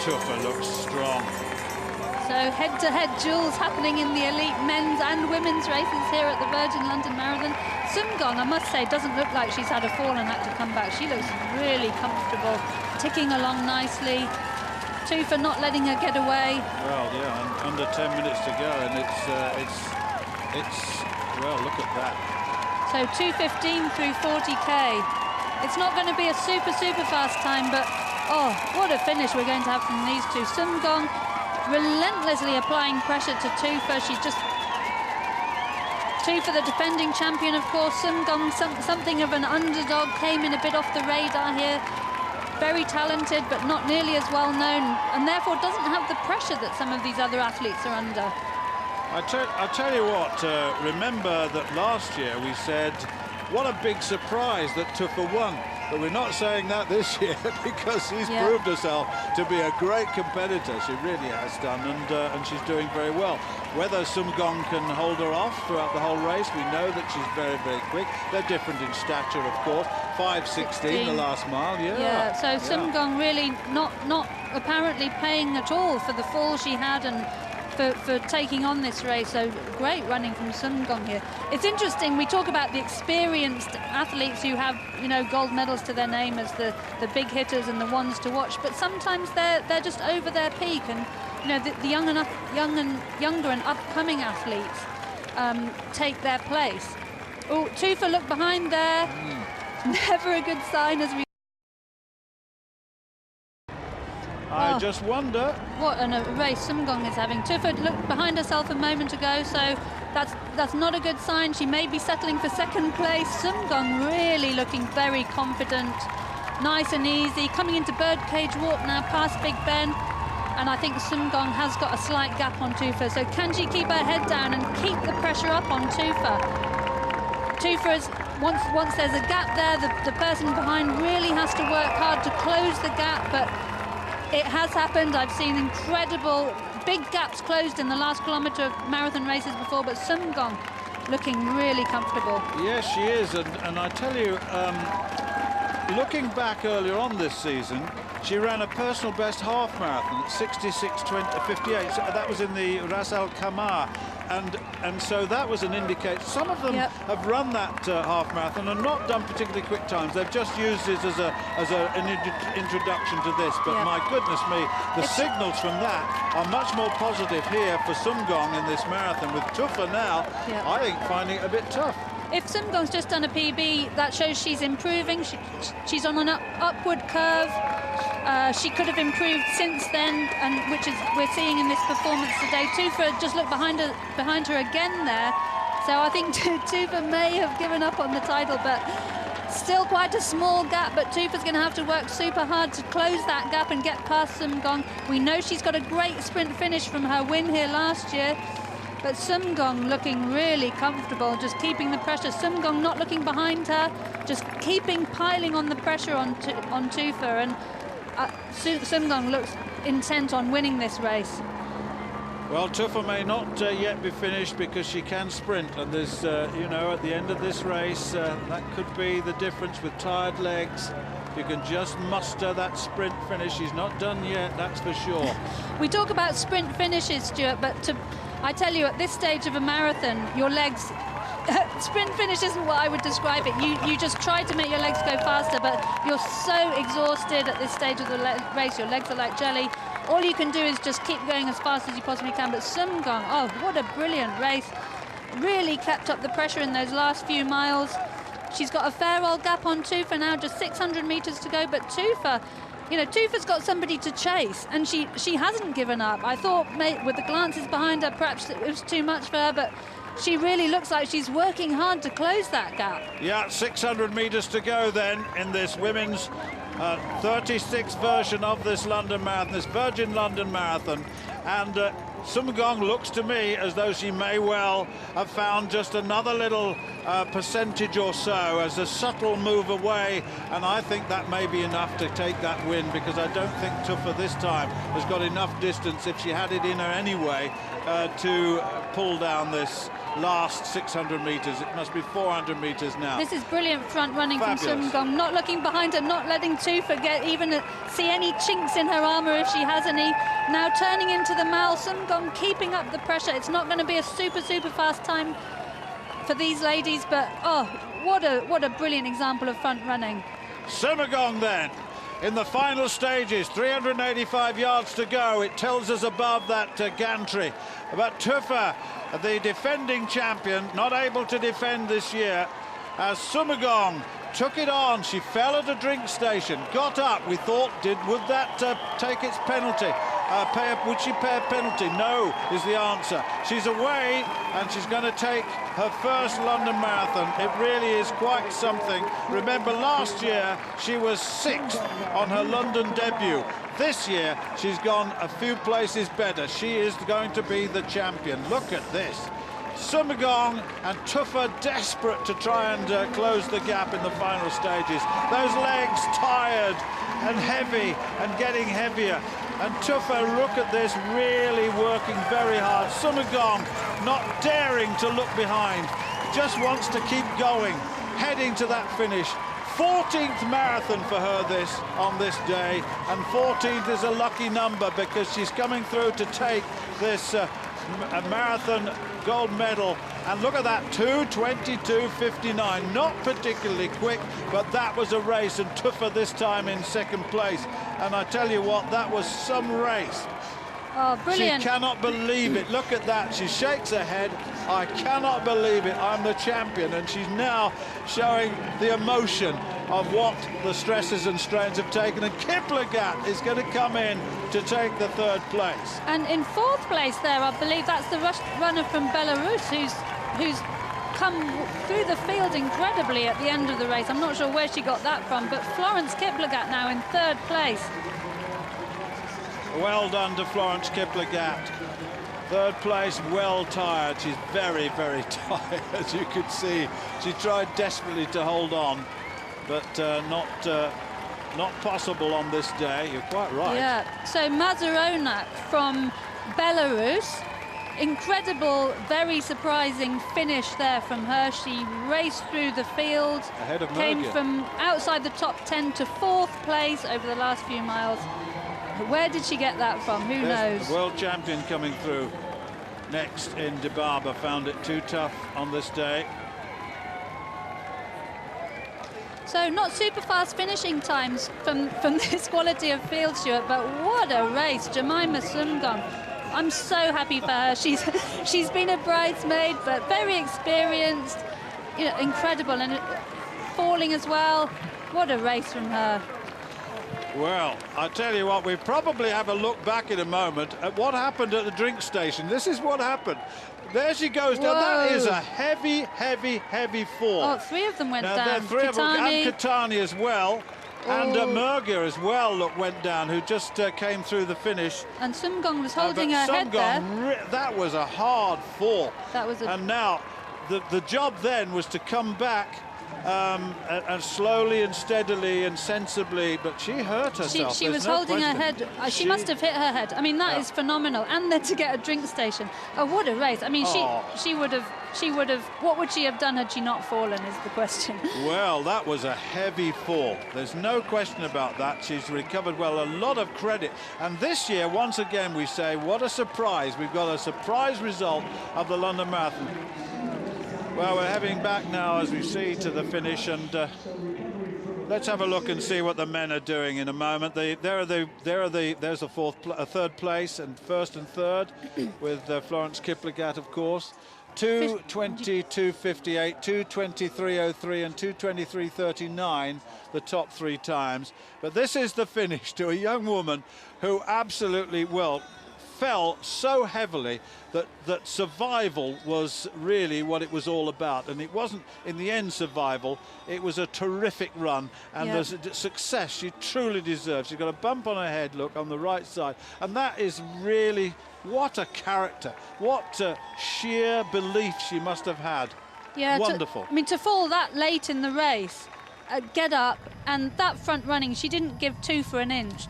Tuffa looks strong. So head-to-head duels happening in the elite men's and women's races here at the Virgin London Marathon. Sumgong, I must say, doesn't look like she's had a fall and had to come back. She looks really comfortable, ticking along nicely. Tuffa not letting her get away. Well, yeah, under 10 minutes to go, and it's well, look at that. So 2:15 through 40k. It's not going to be a super fast time, but oh, what a finish we're going to have from these two. Sumgong relentlessly applying pressure to Tuffa. Tuffa, the defending champion, of course. Sumgong, something of an underdog, came in a bit off the radar here. Very talented, but not nearly as well known, and therefore doesn't have the pressure that some of these other athletes are under. I'll tell you what, remember that last year we said, what a big surprise that Tuffa won. But we're not saying that this year because she's proved herself to be a great competitor. She really has done, and she's doing very well. Whether Sumgong can hold her off throughout the whole race, we know that she's very quick. They're different in stature, of course. 5:16 the last mile, yeah. So Sumgong really not apparently paying at all for the fall she had and for taking on this race. So great running from Sumgong here. It's interesting, we talk about the experienced athletes who have, you know, gold medals to their name as the big hitters and the ones to watch, but sometimes they're just over their peak, and you know, the younger and upcoming athletes take their place. Oh, Tuffa look behind there. Never a good sign as we... I just wonder what a race Sumgong is having. Tuffa looked behind herself a moment ago, so that's not a good sign. She may be settling for second place. Sumgong really looking very confident, nice and easy, coming into Birdcage Walk now past Big Ben, and I think Sumgong has got a slight gap on Tuffa. So can she keep her head down and keep the pressure up on Tuffa? Tuffa is, once there's a gap there, the person behind really has to work hard to close the gap, but it has happened. I've seen incredible big gaps closed in the last kilometre of marathon races before, but Sumgong looking really comfortable. Yes, she is, and I tell you, looking back earlier on this season, she ran a personal best half marathon at 66:58. So that was in the Ras Al Khaimah, and so that was an indicator. Some of them have run that half marathon and not done particularly quick times. They've just used it as an introduction to this. But my goodness me, the signals from that are much more positive here for Sumgong in this marathon. With Tuffa now, I think finding it a bit tough. If Sumgong's just done a PB, that shows she's improving. She's on an upward curve. She could have improved since then, and which is we're seeing in this performance today. Tuffa just looked behind her again there. So I think Tuffa may have given up on the title, but still quite a small gap. But Tuffa's going to have to work super hard to close that gap and get past Sumgong. We know she's got a great sprint finish from her win here last year. But Sumgong looking really comfortable, just keeping the pressure. Sumgong not looking behind her, just piling on the pressure on Tuffa. And Sumgong looks intent on winning this race. Well, Tuffa may not yet be finished because she can sprint, and there's, you know, at the end of this race, that could be the difference with tired legs. You can just muster that sprint finish. She's not done yet, that's for sure. We talk about sprint finishes, Stuart, but I tell you, at this stage of a marathon, your legs... sprint finish isn't what I would describe it. You just try to make your legs go faster, but you're so exhausted at this stage of the race. Your legs are like jelly. All you can do is just keep going as fast as you possibly can. But Sumgong, oh, what a brilliant race. Really kept up the pressure in those last few miles. She's got a fair old gap on Tuffa now, just 600 metres to go. But Tuffa, you know, Tuffa's got somebody to chase, and she hasn't given up. I thought, with the glances behind her, perhaps it was too much for her, but she really looks like she's working hard to close that gap. Yeah, 600 metres to go then in this women's 36th version of this London Marathon, this Virgin London Marathon. And Sumgong looks to me as though she may well have found just another little percentage or so as a subtle move away, and I think that may be enough to take that win, because I don't think Tuffa this time has got enough distance, if she had it in her anyway, to pull down this last 600 metres. It must be 400 metres now. This is brilliant front running Fabulous. from Sumgong, not looking behind her, not letting Tufa get even see any chinks in her armour if she has any. Now turning into the mall, Sumgong keeping up the pressure. It's not going to be a super fast time for these ladies, but oh, what a brilliant example of front running. Sumgong then in the final stages, 385 yards to go. It tells us above that gantry. But Tufa, the defending champion, not able to defend this year, as Sumgong took it on. She fell at a drink station, got up. We thought, would that take its penalty? Would she pay a penalty? No, is the answer. She's away, and she's going to take her first London Marathon. It really is quite something. Remember, last year she was 6th on her London debut. This year she's gone a few places better. She is going to be the champion. Look at this. Sumgong and Tufa desperate to try and close the gap in the final stages. Those legs tired and heavy and getting heavier. And Tufa, look at this, really working very hard. Sumgong not daring to look behind, just wants to keep going, heading to that finish. 14th marathon for her on this day, and 14th is a lucky number because she's coming through to take this marathon gold medal. And look at that, 2:22.59, not particularly quick, but that was a race, and Tufa this time in second place. And I tell you what, that was some race. Oh, brilliant. She cannot believe it. Look at that. She shakes her head. I cannot believe it. I'm the champion. And she's now showing the emotion of what the stresses and strains have taken. And Kiplagat is going to come in to take the third place. And in fourth place there, I believe that's the runner from Belarus who's come through the field incredibly at the end of the race. I'm not sure where she got that from, but Florence Kiplagat now in third place. Well done to Florence Kiplagat. Third place, well tired. She's very tired, as you could see. She tried desperately to hold on, but not possible on this day. You're quite right. Yeah, so Mazuronak from Belarus. Incredible, very surprising finish there from her. She raced through the field, ahead of came Mergia. from outside the top 10 to fourth place over the last few miles. Where did she get that from? Who knows? The world champion coming through next in Dibaba. Found it too tough on this day. So not super fast finishing times from this quality of field, Stuart, but what a race. Jemima Sumgong. I'm so happy for her. She's been a bridesmaid, but very experienced, you know, incredible, and falling as well. What a race from her. Well, I tell you what, we probably have a look back in a moment at what happened at the drink station. This is what happened. There she goes down. Whoa. That is a heavy fall. Oh, three of them went now, down. There are three of them, and Katani as well. And Oh. Mergia as well, look, went down, who just came through the finish. And Sumgong was holding But her head there. that was a hard fall. That was a... And now the job then was to come back and slowly and steadily and sensibly, but she hurt herself. She was holding her head. She must have hit her head. I mean, that is phenomenal. And then to get a drink station. Oh, what a race. I mean, she would have, what would she have done had she not fallen is the question. Well, that was a heavy fall. There's no question about that. She's recovered well. A lot of credit. And this year, once again, we say, what a surprise. We've got a surprise result of the London Marathon. Well, we're heading back now, as we see, to the finish, and let's have a look and see what the men are doing in a moment. There's a third place and first and third with Florence Kiplagat, of course. 2:22.58, 2:23.03 and 2:23.39, the top three times. But this is the finish to a young woman who absolutely, well, fell so heavily that survival was really what it was all about. And it wasn't, in the end, survival. It was a terrific run, and the success she truly deserves. She's got a bump on her head, look, on the right side. And that is really, what a character. What sheer belief she must have had. Yeah, wonderful. To fall that late in the race, get up, and that front running, she didn't give 2 for an inch.